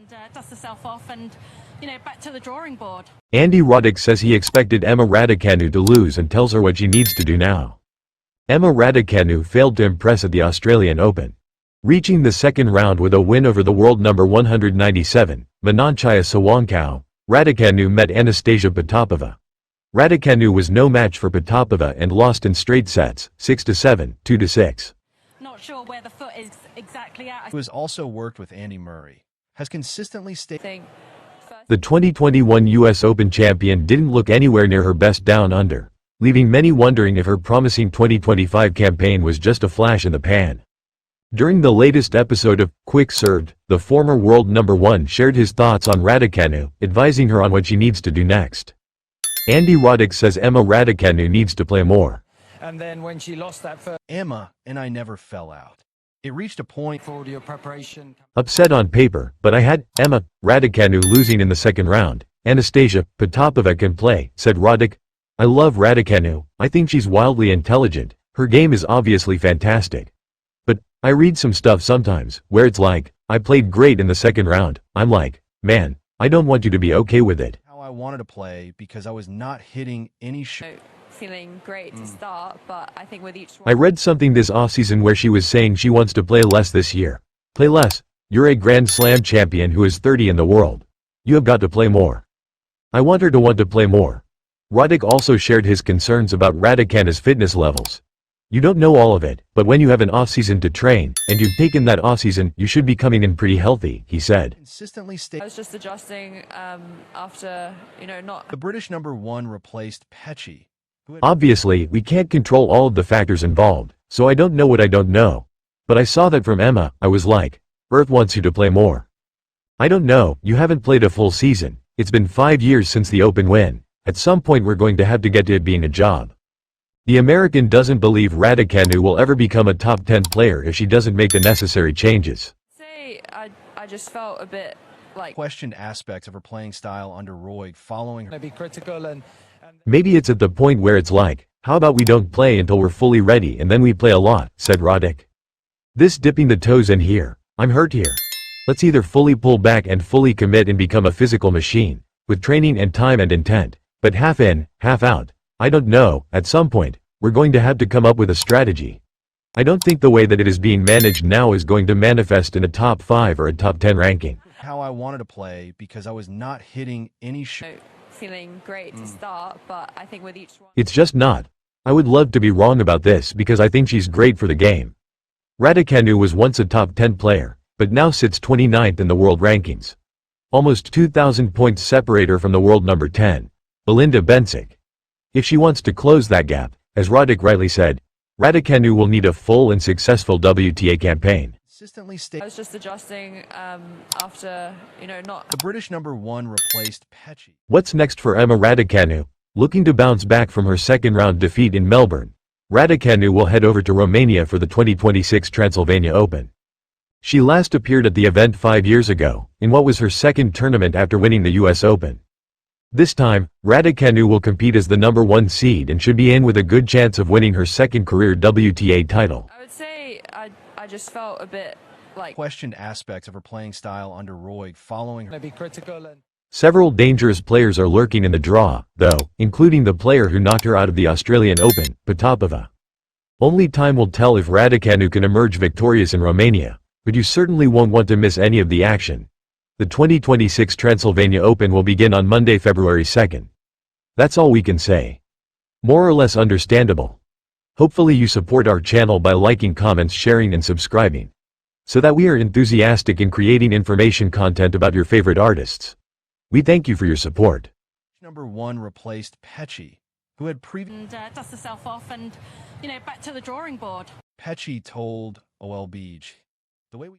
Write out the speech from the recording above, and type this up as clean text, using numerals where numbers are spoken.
Dust herself off and, back to the drawing board. Andy Roddick says he expected Emma Raducanu to lose and tells her what she needs to do now. Emma Raducanu failed to impress at the Australian Open. Reaching the second round with a win over the world number 197, Mananchaya Sawangkaew, Raducanu met Anastasia Potapova. Raducanu was no match for Potapova and lost in straight sets, 6-7, 2-6. Not sure where the foot is exactly at. Who has also worked with Andy Murray, has consistently stayed. The 2021 US Open champion didn't look anywhere near her best down under, leaving many wondering if her promising 2025 campaign was just a flash in the pan. During the latest episode of Quick Served, the former world number 1 shared his thoughts on Raducanu, advising her on what she needs to do next. Andy Roddick says Emma Raducanu needs to play more. And then when she lost that first, Emma and I never fell out. It reached a point for your preparation. Upset on paper, but I had Emma Raducanu losing in the second round. Anastasia Potapova can play, said Roddick. I love Raducanu. I think she's wildly intelligent. Her game is obviously fantastic. But I read some stuff sometimes where it's like, I played great in the second round. I'm like, man, I don't want you to be okay with it. How I wanted to play because I was not hitting any feeling great to start, but I think with each one... I read something this offseason where she was saying she wants to play less this year. Play less. You're a Grand Slam champion who is 30 in the world. You have got to play more. I want her to want to play more. Roddick also shared his concerns about Raducanu's fitness levels. You don't know all of it, but when you have an offseason to train, and you've taken that offseason, you should be coming in pretty healthy, he said. Consistently I was just adjusting after, not... The British number 1 replaced Petchy. Obviously, we can't control all of the factors involved, so I don't know what I don't know. But I saw that from Emma. I was like, Earth wants you to play more. I don't know, you haven't played a full season. It's been 5 years since the Open win. At some point we're going to have to get to it being a job. The American doesn't believe Raducanu will ever become a top 10 player if she doesn't make the necessary changes. I just felt a bit like... Questioned aspects of her playing style under Roddick following her... Maybe critical and... Maybe it's at the point where it's like, how about we don't play until we're fully ready and then we play a lot, said Roddick. This dipping the toes in here, I'm hurt here. Let's either fully pull back and fully commit and become a physical machine, with training and time and intent, but half in, half out. I don't know, at some point, we're going to have to come up with a strategy. I don't think the way that it is being managed now is going to manifest in a top 5 or a top 10 ranking. How I wanted to play because I was not hitting any feeling great to start, but I think with each one... It's just not. I would love to be wrong about this because I think she's great for the game. Raducanu was once a top 10 player, but now sits 29th in the world rankings. Almost 2,000 points separate her from the world number 10, Belinda Bencic. If she wants to close that gap, as Roddick rightly said, Raducanu will need a full and successful WTA campaign. I was just adjusting after, not... The British number 1 replaced Petchy. What's next for Emma Raducanu? Looking to bounce back from her second-round defeat in Melbourne, Raducanu will head over to Romania for the 2026 Transylvania Open. She last appeared at the event 5 years ago, in what was her second tournament after winning the US Open. This time, Raducanu will compete as the number 1 seed and should be in with a good chance of winning her second career WTA title. I would say I just felt a bit like... Questioned aspects of her playing style under Roddick following her... Maybe critical and... Several dangerous players are lurking in the draw, though, including the player who knocked her out of the Australian Open, Potapova. Only time will tell if Raducanu can emerge victorious in Romania, but you certainly won't want to miss any of the action. The 2026 Transylvania Open will begin on Monday, February 2nd. That's all we can say. More or less understandable. Hopefully you support our channel by liking, comments, sharing and subscribing, so that we are enthusiastic in creating information content about your favorite artists. We thank you for your support. Number 1 replaced Petchy, who had previously... Dust herself off and, back to the drawing board. Petchy told OLBG, the way we...